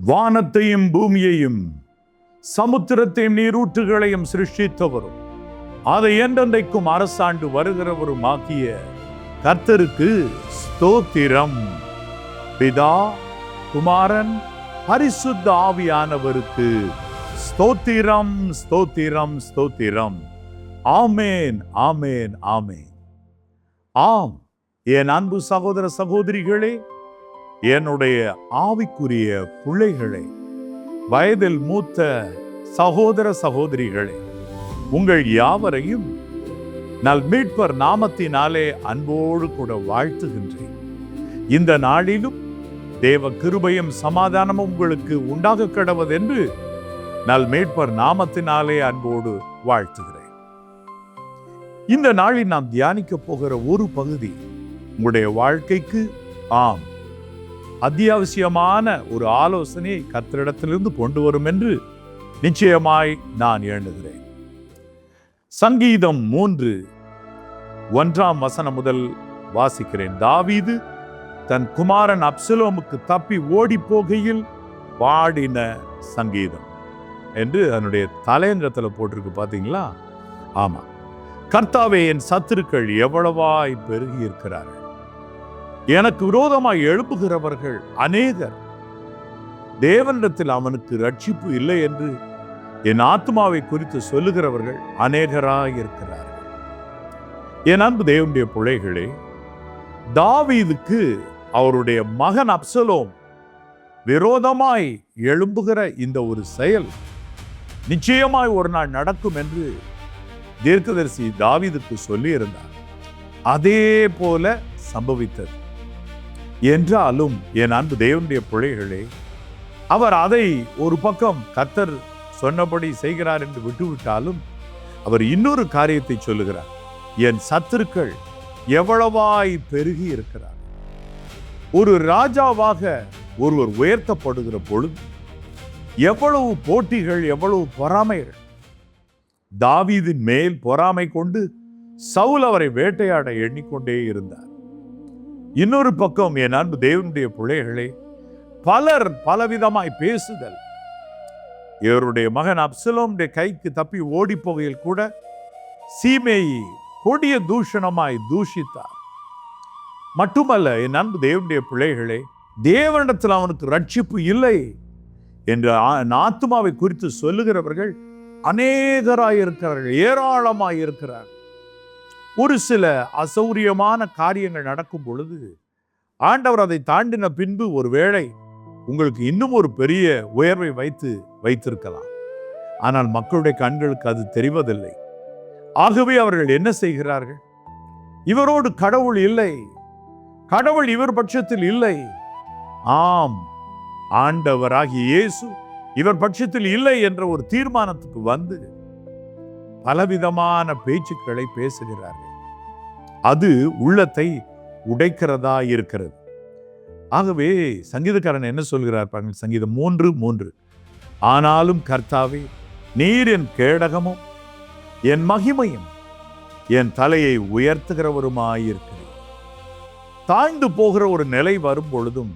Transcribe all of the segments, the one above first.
வானத்தையும் பூமியையும் சமுத்திரத்தையும் நீரூற்றுகளையும் சிருஷ்டித்தவரும் அதை என்றென்றைக்கும் அரசாண்டு வருகிறவரும் ஆகிய கர்த்தருக்கு ஸ்தோத்திரம். பிதா, குமாரன், பரிசுத்த ஆவியானவருக்கு ஸ்தோத்திரம், ஸ்தோத்திரம், ஸ்தோத்திரம். ஆமேன், ஆமேன், ஆமேன். ஆம், என் அன்பு சகோதர சகோதரிகளே, என்னுடைய ஆவிக்குரிய பிள்ளைகளே, வயதில் மூத்த சகோதர சகோதரிகளே, உங்கள் யாவரையும் நல் மீட்பர் நாமத்தினாலே அன்போடு கூட வாழ்த்துகின்றேன். இந்த நாளிலும் தேவ கிருபையும் சமாதானமும் உங்களுக்கு உண்டாக கடவதென்று நல் மீட்பர் நாமத்தினாலே அன்போடு வாழ்த்துகிறேன். இந்த நாளில் நாம் தியானிக்க போகிற ஒரு பகுதி உங்களுடைய வாழ்க்கைக்கு அத்தியாவசியமான ஒரு ஆலோசனையை கர்த்தரிடத்திலிருந்து கொண்டு வரும் என்று நிச்சயமாய் நான் எண்ணுகிறேன். சங்கீதம் 3:1 முதல் வாசிக்கிறேன். தாவீது தன் குமாரன் அப்சலோமுக்கு தப்பி ஓடி போகையில் பாடின சங்கீதம் என்று அதனுடைய தலையங்கத்தில் போட்டிருக்கு. பார்த்தீங்களா? ஆமா. கர்த்தாவே, என் சத்துருக்கள் எவ்வளவாய் பெருகி இருக்கிறார்கள். எனக்கு விரோதமாய் எழுப்புகிறவர்கள் அநேகர். தேவனிடத்தில் அவனுக்கு ரட்சிப்பு இல்லை என்று என் ஆத்மாவை குறித்து சொல்லுகிறவர்கள் அநேகராய் இருக்கிறார்கள். என் அன்பு தேவனுடைய பிள்ளைகளே, தாவீதுக்கு அவருடைய மகன் அப்சலோம் விரோதமாய் எழும்புகிற இந்த ஒரு செயல் நிச்சயமாய் ஒரு நாள் நடக்கும் என்று தீர்க்கதரிசி தாவீதுக்கு சொல்லி இருந்தார். அதே போல சம்பவித்தது. என்றாலும் என் அன்பு தேவனுடைய பிள்ளைகளே, அவர் அதை ஒரு பக்கம் கர்த்தர் சொன்னபடி செய்கிறார் என்று விட்டுவிட்டாலும் அவர் இன்னொரு காரியத்தை சொல்லுகிறார். என் சத்துருக்கள் எவ்வளவாய் பெருகி இருக்கிறார். ஒரு ராஜாவாக ஒருவர் உயர்த்தப்படுகிற பொழுது எவ்வளவு போட்டிகள், எவ்வளவு பொறாமைகள். தாவீதின் மேல் பொறாமை கொண்டு சவுல் அவரை வேட்டையாட எண்ணிக்கொண்டே இருந்தார். இன்னொரு பக்கம் என் அன்பு தேவனுடைய பிள்ளைகளே, பலர் பலவிதமாய் பேசுதல். இவருடைய மகன் அப்சலோமுடைய கைக்கு தப்பி ஓடி போகையில் கூட சீமேயி கொடிய தூஷணமாய் தூஷித்தார். மட்டுமல்ல, என் அன்பு தேவனுடைய பிள்ளைகளே, தேவனிடத்தில் அவனுக்கு ரட்சிப்பு இல்லை என்று ஆத்துமாவை குறித்து சொல்லுகிறவர்கள் அநேகராயிருக்கிறார்கள், ஏராளமாயிருக்கிறார்கள். ஒரு சில அசௌரியமான காரியங்கள் நடக்கும் பொழுது ஆண்டவர் அதை தாண்டின பின்பு ஒருவேளை உங்களுக்கு இன்னும் ஒரு பெரிய உயர்வை வைத்திருக்கலாம். ஆனால் மக்களுடைய கண்களுக்கு அது தெரிவதில்லை. ஆகவே அவர்கள் என்ன செய்கிறார்கள்? இவரோடு கடவுள் இல்லை, கடவுள் இவர் பட்சத்தில் இல்லை. ஆம், ஆண்டவராகிய இயேசு இவர் பட்சத்தில் இல்லை என்ற ஒரு தீர்மானத்துக்கு வந்து பலவிதமான பேச்சுக்களை பேசுகிறார்கள். அது உள்ளத்தை உடைக்கிறதா இருக்கிறது. ஆகவே சங்கீதக்காரன் என்ன சொல்கிறார் பாருங்கள். சங்கீதம் 3:3. ஆனாலும் கர்த்தாவே, நீர் என் கேடகமும் என் மகிமையும் என் தலையை உயர்த்துகிறவருமாயிருக்கிறேன். தாழ்ந்து போகிற ஒரு நிலை வரும் பொழுதும்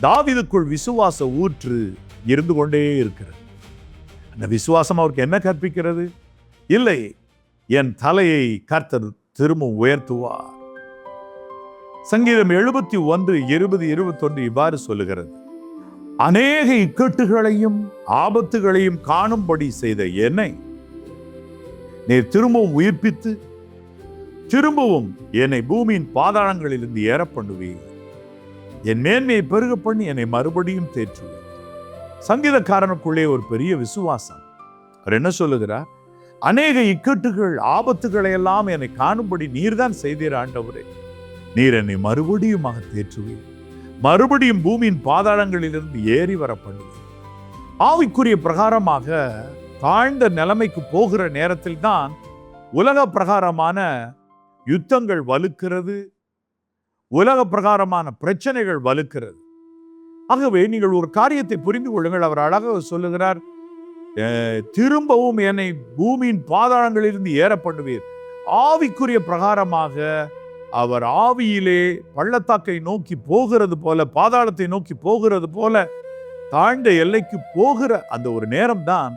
தாவீதுக்குள் விசுவாச ஊற்று இருந்து கொண்டே இருக்கிறது. அந்த விசுவாசம் அவருக்கு என்ன கற்பிக்கிறது? இல்லை, என் தலையை கர்த்தர் திரும்ப உயர்த்துவார். சங்கீதம் 71:20-21 இவ்வாறு சொல்லுகிறது. அநேக இக்கட்டுகளையும் ஆபத்துகளையும் காணும்படி செய்த என்னை நீர் திரும்பவும் உயிர்ப்பித்து திரும்பவும் என்னை பூமியின் பாதாளங்களிலிருந்து ஏற பண்ணுவீர். என் மேன்மையை பெருக பண்ணி என்னை மறுபடியும் தேற்றுவீர். சங்கீதக்காரனுக்குள்ளே ஒரு பெரிய விசுவாசம். அவர் என்ன சொல்லுகிறார்? அநேக இக்கட்டுகள் ஆபத்துக்களை எல்லாம் என்னை காணும்படி நீர்தான் செய்தீர் ஆண்டவரே. நீர் என்னை மறுபடியுமாக தேற்றுவீர், மறுபடியும் பூமியின் பாதாளங்களிலிருந்து ஏறி வர பண்ணுவீர். ஆவிக்குரிய பிரகாரமாக தாழ்ந்த நிலைமைக்கு போகிற நேரத்தில் தான் உலக பிரகாரமான யுத்தங்கள் வலுக்கிறது, உலக பிரகாரமான பிரச்சனைகள் வலுக்கிறது. ஆகவே நீங்கள் ஒரு காரியத்தை புரிந்து கொள்ளுங்கள். அவர் அழகாக சொல்லுகிறார், திரும்பவும் என்னை பூமியின் பாதாளங்களிலிருந்து ஏற பண்ணுவீர். ஆவிக்குரிய பிரகாரமாக அவர் ஆவியிலே பள்ளத்தாக்கை நோக்கி போகிறது போல, பாதாளத்தை நோக்கி போகிறது போல தாழ்ந்த எல்லைக்கு போகிற அந்த ஒரு நேரம்தான்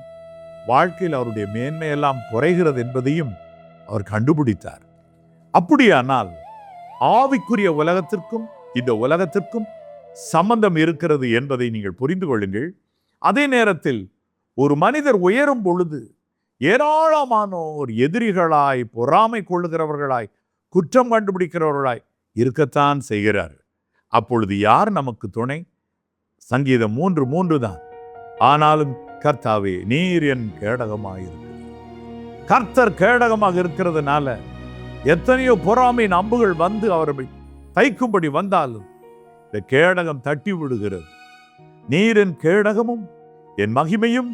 வாழ்க்கையில் அவருடைய மேன்மையெல்லாம் குறைகிறது என்பதையும் அவர் கண்டுபிடித்தார். அப்படியானால் ஆவிக்குரிய உலகத்திற்கும் இந்த உலகத்திற்கும் சம்பந்தம் இருக்கிறது என்பதை நீங்கள் புரிந்து கொள்ளுங்கள். அதே நேரத்தில் ஒரு மனிதர் உயரும் பொழுது ஏராளமானோர் எதிரிகளாய், பொறாமை கொள்ளுகிறவர்களாய், குற்றம் கண்டுபிடிக்கிறவர்களாய் இருக்கத்தான் செய்கிறார். அப்பொழுது யார் நமக்கு துணை? சங்கீதம் 3:3 தான். ஆனாலும் கர்த்தாவே நீர் என் கேடகமாக கர்த்தர் கேடகமாக இருக்கிறதுனால எத்தனையோ பொறாமையின் அம்புகள் வந்து அவரை தைக்கும்படி வந்தாலும் இந்த கேடகம் தட்டி விடுகிறது. நீர் என் கேடகமும் என் மகிமையும்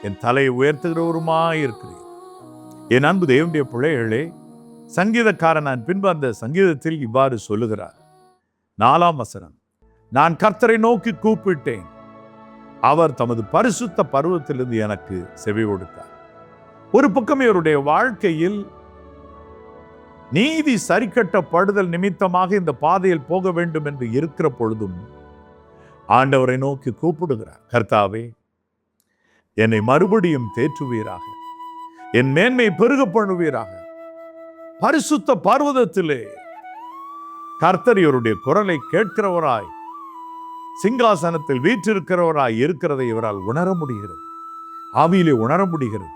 என் தலையை உயர்த்துகிறவருமாயிருக்கிறேன். என் அன்பு தேவனுடைய பிள்ளைகளே, சங்கீதக்காரன் நான் பின்பு அந்த சங்கீதத்தில் இவ்வாறு சொல்லுகிறார். 4ஆம் வசனம், நான் கர்த்தரை நோக்கி கூப்பிட்டேன், அவர் தமது பரிசுத்த பர்வதத்திலிருந்து எனக்கு செவி கொடுத்தார். ஒரு பக்கம் இவருடைய வாழ்க்கையில் நீதி சரிக்கட்டப்படுதல் நிமித்தமாக இந்த பாதையில் போக வேண்டும் என்று இருக்கிற பொழுதும் ஆண்டவரை நோக்கி கூப்பிடுகிறார். கர்த்தாவே, என்னை மறுபடியும் தேற்றுவீராக, என் மேன்மை பெருக பண்ணுவீராக. பரிசுத்த பர்வதத்திலே கர்த்தர் இவருடைய குரலை கேட்கிறவராய், சிங்காசனத்தில் வீற்றிருக்கிறவராய் இருக்கிறதை இவரால் உணர முடிகிறது, ஆவியிலே உணர முடிகிறது.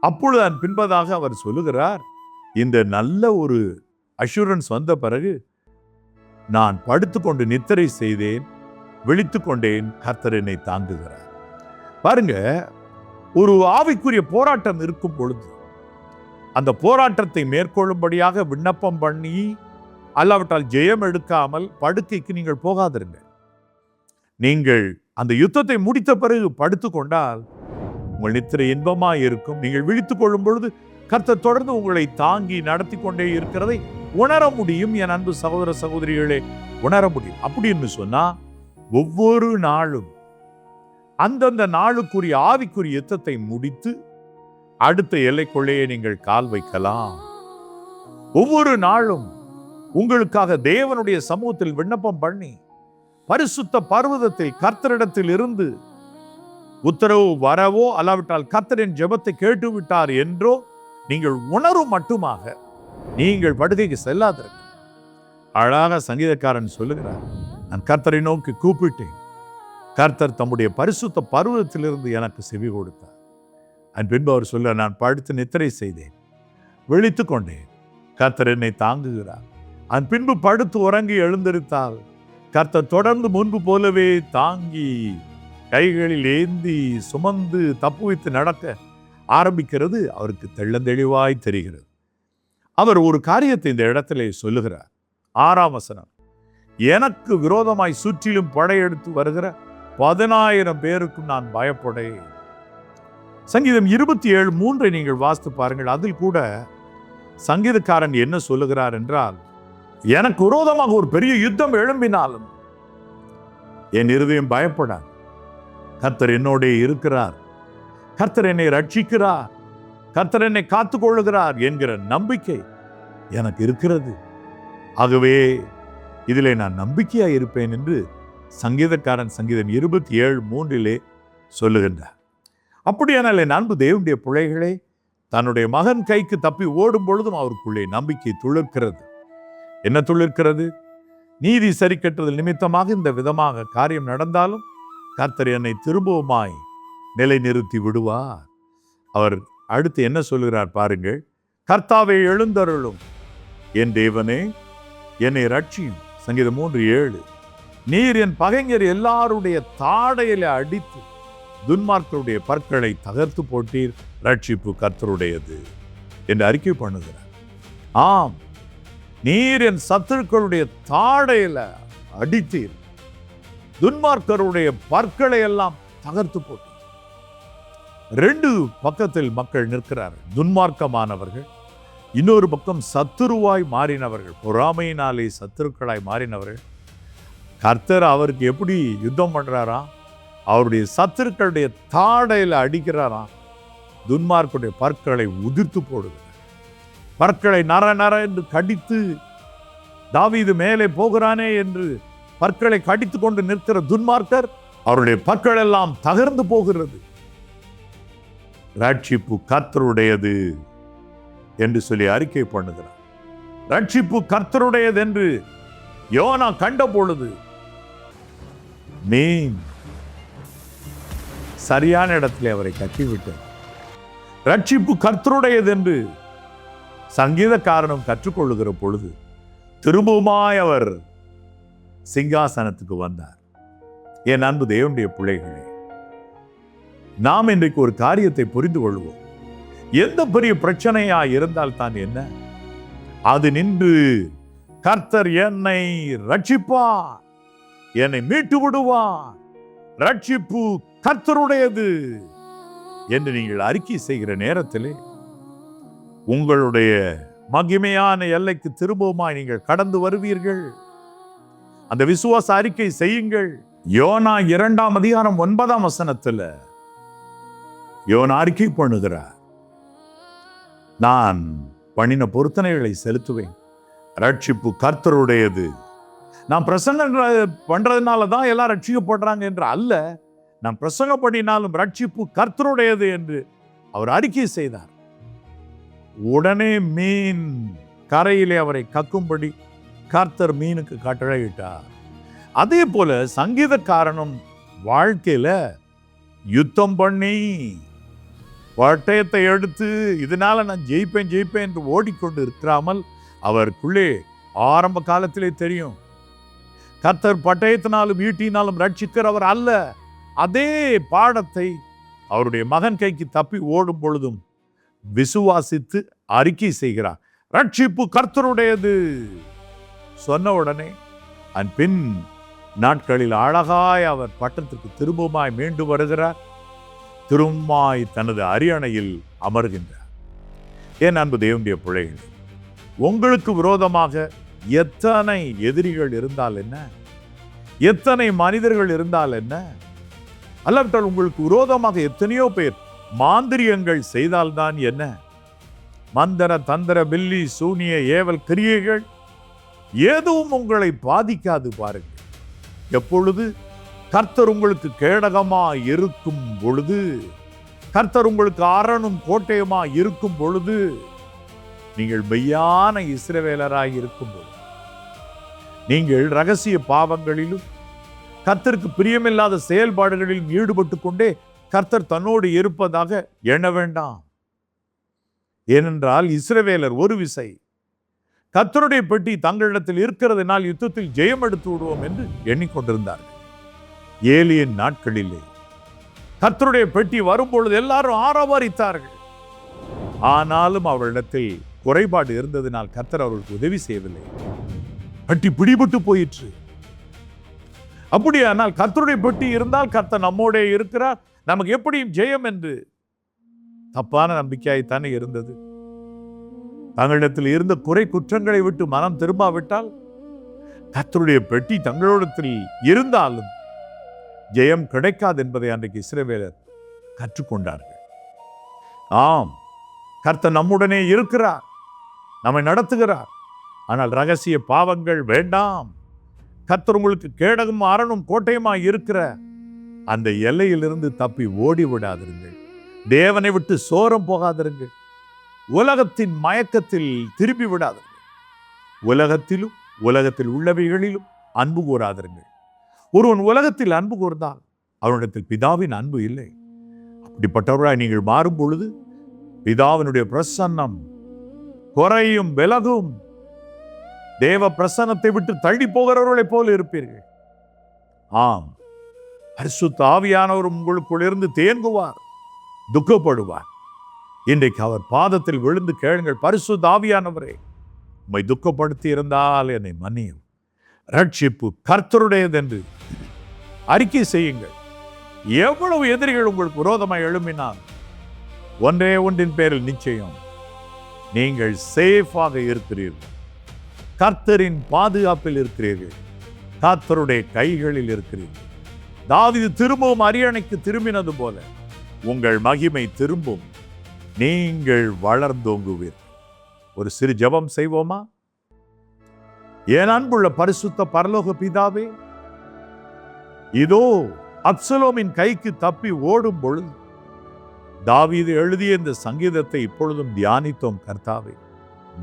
அப்பொழுது பின்பதாக அவர் சொல்லுகிறார், இந்த நல்ல ஒரு அஷூரன்ஸ் வந்த பிறகு நான் படுத்துக்கொண்டு நித்திரை செய்தேன், விழித்து கொண்டேன், கர்த்தர் என்னை தாங்குகிறார். பாருங்க, ஒரு ஆவிக்குரிய போராட்டம் இருக்கும் பொழுது அந்த போராட்டத்தை மேற்கொள்ளும்படியாக விண்ணப்பம் பண்ணி அல்லாவிட்டால் ஜெயம் எடுக்காமல் படுக்கைக்கு நீங்கள் போகாதிருங்க. நீங்கள் அந்த யுத்தத்தை முடித்த பிறகு படுத்து கொண்டால் உங்கள் நித்திரை இன்பமாய் இருக்கும். நீங்கள் விழித்துக் கொள்ளும் பொழுது கர்த்தர் தொடர்ந்து உங்களை தாங்கி நடத்தி கொண்டே இருக்கிறதை உணர முடியும். என் அன்பு சகோதர சகோதரிகளே, உணர முடியும். அப்படின்னு சொன்னா ஒவ்வொரு நாளும் அந்தந்த நாளுக்குரிய ஆவிக்குரிய யுத்தத்தை முடித்து அடுத்த எல்லைக்குள்ளேயே நீங்கள் கால் வைக்கலாம். ஒவ்வொரு நாளும் உங்களுக்காக தேவனுடைய சமூகத்தில் விண்ணப்பம் பண்ணி பரிசுத்த பர்வதத்தில் கர்த்தரிடத்தில் இருந்து உத்தரவு வரவோ அல்லாவிட்டால் கர்த்தரின் ஜெபத்தை கேட்டு விட்டார் என்றோ நீங்கள் உணரும் மட்டுமாக நீங்கள் படுக்கைக்கு செல்லாதிருக்க. அழகாக சங்கீதக்காரன் சொல்லுகிறார், நான் கர்த்தரை நோக்கி கூப்பிட்டேன், கர்த்தர் தம்முடைய பரிசுத்த பர்வதத்திலிருந்து எனக்கு செவி கொடுத்தார். அதன் பின்பு அவர் சொல்ல, நான் படுத்து நித்திரை செய்தேன், விழித்து கொண்டேன், கர்த்தர் என்னை தாங்குகிறார். அதன் பின்பு படுத்து உறங்கி எழுந்திருத்தால் கர்த்தர் தொடர்ந்து முன்பு போலவே தாங்கி கைகளில் ஏந்தி சுமந்து தப்புவித்து நடக்க ஆரம்பிக்கிறது அவருக்கு தெள்ளந்தெளிவாய் தெரிகிறது. அவர் ஒரு காரியத்தை இந்த இடத்திலே சொல்லுகிறார். 6ஆம் வசனம், எனக்கு விரோதமாய் சுற்றிலும் படையெடுத்து வருகிற 10,000 பேருக்கும் நான் பயப்படேன். சங்கீதம் 27:3 நீங்கள் வாசித்து பாருங்கள். அதில் கூட சங்கீதக்காரன் என்ன சொல்லுகிறார் என்றால், எனக்கு விரோதமாக ஒரு பெரிய யுத்தம் எழும்பினாலும் என் இருதயம் பயப்படாது. கர்த்தர் என்னோடே இருக்கிறார், கர்த்தர் என்னை ரட்சிக்கிறார், கர்த்தர் என்னை காத்துக் கொள்ளுகிறார் என்கிற நம்பிக்கை எனக்கு இருக்கிறது. ஆகவே இதிலே நான் நம்பிக்கையாய் இருப்பேன் என்று சங்கீதக்காரன் சங்கீதம் 27:3 சொல்லுகின்றார். அப்படியானால் என் அன்பு தேவனுடைய பிள்ளைகளே, தன்னுடைய மகன் கைக்கு தப்பி ஓடும் பொழுதும் அவருக்குள்ளே நம்பிக்கை துளிர்க்கிறது. என்ன துளிர்க்கிறது? நீதி சரி கட்டுதல் நிமித்தமாக இந்த விதமாக காரியம் நடந்தாலும் கர்த்தர் என்னை திரும்பவுமாய் நிலை நிறுத்தி விடுவார். அவர் அடுத்து என்ன சொல்கிறார் பாருங்கள். கர்த்தாவே எழுந்தருளும், என் தேவனே என்னை ரட்சியும். சங்கீதம் 3:7, நீர் என் பகைஞர் எல்லாருடைய தாடையில அடித்து துன்மார்க்கருடைய பற்களை தகர்த்து போட்டீர், ரட்சிப்பு கர்த்தருடையது என்று அறிக்கை பண்ணுகிறார். ஆம், நீர் என் சத்துருக்களுடைய தாடையில அடித்தீர், துன்மார்க்கருடைய பற்களை எல்லாம் தகர்த்து போட்டீர். 2 பக்கத்தில் மக்கள் நிற்கிறார்கள். துன்மார்க்கமானவர்கள், இன்னொரு பக்கம் சத்துருவாய் மாறினவர்கள், பொறாமையினாலே சத்துருக்களாய் மாறினவர்கள். கர்த்தர் அவருக்கு எப்படி யுத்தம் பண்றாரா? அவருடைய சத்துருக்களுடைய தாடையில அடிக்கிறாராம். துன்மார்க்குடைய பற்களை உதிர்த்து போடுகிறார். பற்களை நர நர என்று கடித்து, தாவீது மேலே போகிறானே என்று பற்களை கடித்து கொண்டு நிற்கிற துன்மார்க்கர் அவருடைய பற்கள் எல்லாம் தகர்ந்து போகிறது. ரட்சிப்பு கர்த்தருடையது என்று சொல்லி அறிக்கை பண்ணுகிறார். ரட்சிப்பு கர்த்தருடையது என்று யோனா கண்ட பொழுது மீன் சரியான இடத்திலே அவரை கட்டிவிட்டார். ரட்சிப்பு கர்த்தருடையது என்று சங்கீதக்காரனும் கற்றுக்கொள்ளுகிற பொழுது திரும்பவுமாய் அவர் சிங்காசனத்துக்கு வந்தார். என் அன்பு தேவனுடைய பிள்ளைகளே, நாம் இன்றைக்கு ஒரு காரியத்தை புரிந்து கொள்வோம். எந்த பெரிய பிரச்சனையா இருந்தால் தான் என்ன, அது நின்று கர்த்தர் என்னை ரட்சிப்பார், என்னை மீட்டு விடுவார், ரட்சிப்பு கர்த்தருடையது என்று நீங்கள் அறிக்கை செய்கிற நேரத்திலே உங்களுடைய மகிமையான எல்லைக்கு திரும்பவுமாய் நீங்கள் கடந்து வருவீர்கள். அந்த விசுவாச அறிக்கை செய்யுங்கள். யோனா 2ஆம் அதிகாரம் 9ஆம் வசனத்துல யோனா அறிக்கை பண்ணுகிறார். நான் பண்ணின பொருத்தனைகளை செலுத்துவேன், ரட்சிப்பு கர்த்தருடையது. நான் பிரசங்கம் பண்றதுனால தான் எல்லாம் ரட்சிக்கப்படுறாங்க என்று அல்ல, நான் பிரசங்கம் பண்ணினாலும் ரட்சிப்பு கர்த்தருடையது என்று அவர் அறிக்கை செய்தார். உடனே மீன் கரையிலே அவரை கக்கும்படி கர்த்தர் மீனுக்கு கட்டளையிட்டார். அதே போல சங்கீதக்காரனும் வாழ்க்கையில யுத்தம் பண்ணி பட்டயத்தை எடுத்து இதனால நான் ஜெயிப்பேன் என்று ஓடிக்கொண்டு இருக்கிறாமல், அவருக்குள்ளே ஆரம்ப காலத்திலே தெரியும் கர்த்தர் பட்டயத்தினாலும் ஈட்டினாலும் ரட்சிக்கிறவர் அல்ல. அதே பாடத்தை அவருடைய மகன் கைக்கு தப்பி ஓடும் பொழுதும் விசுவாசித்து அறிக்கை செய்கிறார். ரட்சிப்பு கர்த்தருடையது சொன்ன உடனே பின் நாட்களில் அழகாய் அவர் பட்டணத்திற்கு திரும்பமாய் மீண்டு வருகிறார். திரும்பாய் தனது அரியணையில் அமர்கின்றார். என் அன்பு தேவனுடைய பிள்ளைகளே, உங்களுக்கு விரோதமாக எத்தனை எதிரிகள் இருந்தால் என்ன, எத்தனை மனிதர்கள் இருந்தால் என்ன, அல்லாவிட்டால் உங்களுக்கு விரோதமாக எத்தனையோ பேர் மாந்திரியங்கள் செய்தால்தான் என்ன, மந்திர தந்திர பில்லி சூனிய ஏவல் கிரியைகள் எதுவும் உங்களை பாதிக்காது. பாருங்கள், எப்பொழுது கர்த்தர் உங்களுக்கு கேடகமா இருக்கும் பொழுது, கர்த்தர் உங்களுக்கு அரணும் கோட்டையுமா இருக்கும் பொழுது, நீங்கள் மெய்யான இஸ்ரவேலராய் இருக்கும் பொழுது, நீங்கள் ரகசிய பாவங்களிலும் கர்த்தருக்கு பிரியமில்லாத செயல்பாடுகளிலும் ஈடுபட்டு கொண்டே கர்த்தர் தன்னோடு இருப்பதாக எண்ண வேண்டாம். ஏனென்றால் இஸ்ரவேலர் ஒரு விசை கர்த்தருடைய பெட்டி தங்களிடத்தில் இருக்கிறதுனால் யுத்தத்தில் ஜெயம் எடுத்து விடுவோம் என்று எண்ணிக்கொண்டிருந்தார்கள். ஏலியின் நாட்களிலே கர்த்தருடைய பெட்டி வரும்பொழுது எல்லாரும் ஆரவாரித்தார்கள். ஆனாலும் அவரிடத்தில் குறைபாடு இருந்ததினால் கர்த்தர் அவர்களுக்கு உதவி செய்யவில்லை. பெட்டி பிடிபட்டு போயிற்று. அப்படியானால் கர்த்தருடைய பெட்டி இருந்தால் கர்த்தர் நம்மோடே இருக்கிறார், நமக்கு எப்படியும் ஜெயம் என்று தப்பான நம்பிக்கையாய்த்தானே இருந்தது. தங்களிடத்தில் இருந்த குறை குற்றங்களை விட்டு மனம் திரும்பாவிட்டால் கர்த்தருடைய பெட்டி தங்களிடத்தில் இருந்தாலும் ஜெயம் கிடைக்காது என்பதை அன்றைக்கு இஸ்ரவேலர் கற்றுக்கொண்டார்கள். ஆம், கர்த்தர் நம்முடனே இருக்கிறார், நம்மை நடத்துகிறார். ஆனால் ரகசிய பாவங்கள் வேண்டாம். கர்த்தர் உங்களுக்கு கேடகம் அரணும் கோட்டையுமாய் இருக்கிற அந்த எல்லையிலிருந்து தப்பி ஓடி விடாதிருங்கள். தேவனை விட்டு சோரம் போகாதிருங்கள். உலகத்தின் மயக்கத்தில் திரும்பி விடாதிருங்கள். உலகத்திலும் உலகத்தில் உள்ளவைகளிலும் அன்பு கூறாதிருங்கள். ஒருவன் உலகத்தில் அன்பு கூர்ந்தால் அவனிடத்தில் பிதாவின் அன்பு இல்லை. அப்படிப்பட்டவராய் நீங்கள் மாறும் பொழுது பிதாவினுடைய பிரசன்னம் குறையும் விலகும். தேவ பிரசன்னத்தை விட்டு தள்ளி போகிறவர்களைப் போல இருப்பீர்கள். ஆம், பரிசுத்த ஆவியானவர் உங்களுக்குள் இருந்து தேங்குவார், துக்கப்படுவார். இன்றைக்கு அவர் பாதத்தில் விழுந்து கேளுங்கள், பரிசுத்த ஆவியானவரே, உம்மை துக்கப்படுத்தி இருந்தால் என்னை மன்னியும், ரட்சிப்பு கர்த்தருடையது என்று அறிக்கை செய்யுங்கள். எவ்வளவு எதிரிகள் உங்களுக்கு விரோதமாய் எழும்பினால் ஒன்றே ஒன்றின் பேரில் நிச்சயம் நீங்கள் சேஃபாக இருக்கிறீர்கள். கர்த்தரின் பாதுகாப்பில் இருக்கிறீர்கள். கர்த்தருடைய கைகளில் இருக்கிறீர்கள். தாவீது திரும்பவும் அரியணைக்கு திரும்பினது போல உங்கள் மகிமை திரும்பும். நீங்கள் வளர்ந்தோங்குவீர்கள். ஒரு சிறு ஜெபம் செய்வோமா? என் அன்புள்ள பரிசுத்த பரலோக பிதாவே, இதோ அப்சலோமின் கைக்கு தப்பி ஓடும் பொழுது தாவீது எழுதிய இந்த சங்கீதத்தை இப்பொழுதும் தியானித்தோம். கர்த்தாவே,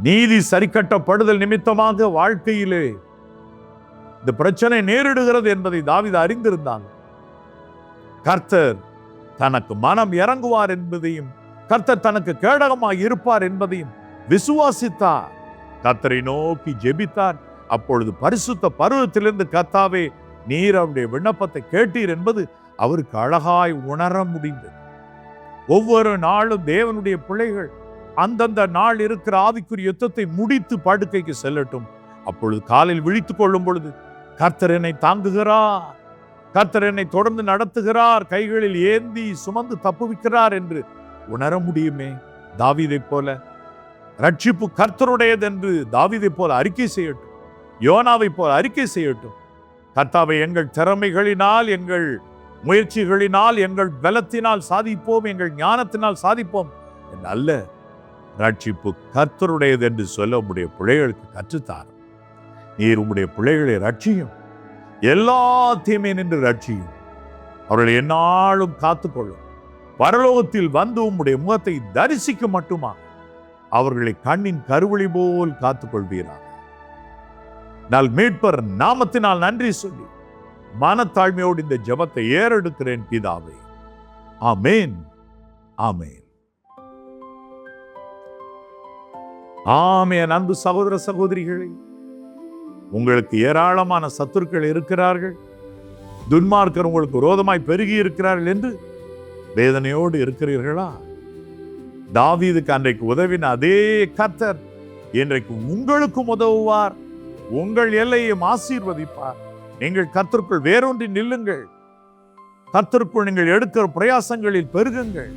நீதி சரிக்கட்டப்படுதல் நிமித்தமாக வாழ்க்கையிலே இந்த பிரச்சனை நேரிடுகிறது என்பதை தாவீது அறிந்திருந்தாங்க. கர்த்தர் தனக்கு மனம் இறங்குவார் என்பதையும், கர்த்தர் தனக்கு கேடகமாய் இருப்பார் என்பதையும் விசுவாசித்தார். கர்த்தரை நோக்கி ஜெபித்தார். அப்பொழுது பரிசுத்த பருவத்திலிருந்து, கர்த்தாவே, நீர் அவருடைய விண்ணப்பத்தை கேட்டீர் என்பது அவருக்கு அழகாய் உணர முடிந்தது. ஒவ்வொரு நாளும் தேவனுடைய பிள்ளைகள் அந்தந்த நாள் இருக்கிற ஆவிக்குரிய யுத்தத்தை முடித்து படுக்கைக்கு செல்லட்டும். அப்பொழுது காலையில் விழித்துக் கொள்ளும் பொழுது, கர்த்தர் என்னை தாங்குகிறார், கர்த்தர் என்னை தொடர்ந்து நடத்துகிறார், கைகளில் ஏந்தி சுமந்து தப்புவிக்கிறார் என்று உணர முடியுமே. தாவீதை போல ரட்சிப்பு கர்த்தருடையது என்று தாவீதை போல அறிக்கை செய்யட்டும். யோனாவை போல அறிக்கை செய்யட்டும். கர்த்தாவை, எங்கள் திறமைகளினால், எங்கள் முயற்சிகளினால், எங்கள் பலத்தினால் சாதிப்போம், எங்கள் ஞானத்தினால் சாதிப்போம் என்று அல்ல, ரட்சிப்பு கர்த்தருடையது என்று சொல்ல உம்முடைய பிள்ளைகளுக்கு கற்றுத்தார். நீர் உம்முடைய பிள்ளைகளை ரட்சியும், எல்லா தீமை நின்று ரட்சியும், அவர்களை எந்நாளும் காத்துக்கொள்ளும். பரலோகத்தில் வந்து உம்முடைய முகத்தை தரிசிக்க மட்டுமா அவர்களை கண்ணின் கருவழி போல் காத்துக்கொள்வீராக. நான் மீட்பர் நாமத்தினால் நன்றி சொல்லி மனத்தாழ்மையோடு இந்த ஜெபத்தை ஏறெடுக்கிறேன் பிதாவே. ஆமேன், ஆமேன், ஆமேன். அன்பு சகோதர சகோதரிகளே, உங்களுக்கு ஏராளமான சத்துருக்கள் இருக்கிறார்கள், துன்மார்க்கர் உங்களுக்கு விரோதமாய் பெருகி இருக்கிறார்கள் என்று வேதனையோடு இருக்கிறீர்களா? தாவீதுக்கு அன்றைக்கு உதவின அதே கர்த்தர் இன்றைக்கு உங்களுக்கும் உதவுவார், உங்கள் எல்லையை ஆசீர்வதிப்பார். நீங்கள் கர்த்தருக்குள் வேரூன்றி நில்லுங்கள். கர்த்தருக்குள் நீங்கள் எடுக்கிற பிரயாசங்களில் பெருகுங்கள்.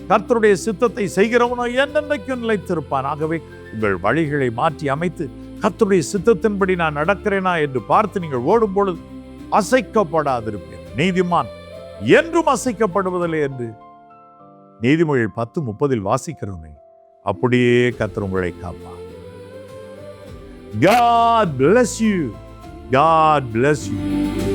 கர்த்தருடைய சித்தத்தை செய்கிறவனோ என்னென்னைக்கும் நிலைத்திருப்பான். ஆகவே உங்கள் வழிகளை மாற்றி அமைத்து கர்த்தருடைய சித்தத்தின்படி நான் நடக்கிறேனா என்று பார்த்து நீங்கள் ஓடும் பொழுது அசைக்கப்படாதிருப்பேன். நீதிமான் என்றும் அசைக்கப்படுவதில்லை என்று நீதிமொழிகள் 10:30 வாசிக்கிறோமே. அப்படியே கர்த்தர் உங்களை காப்பார். God bless you. God bless you.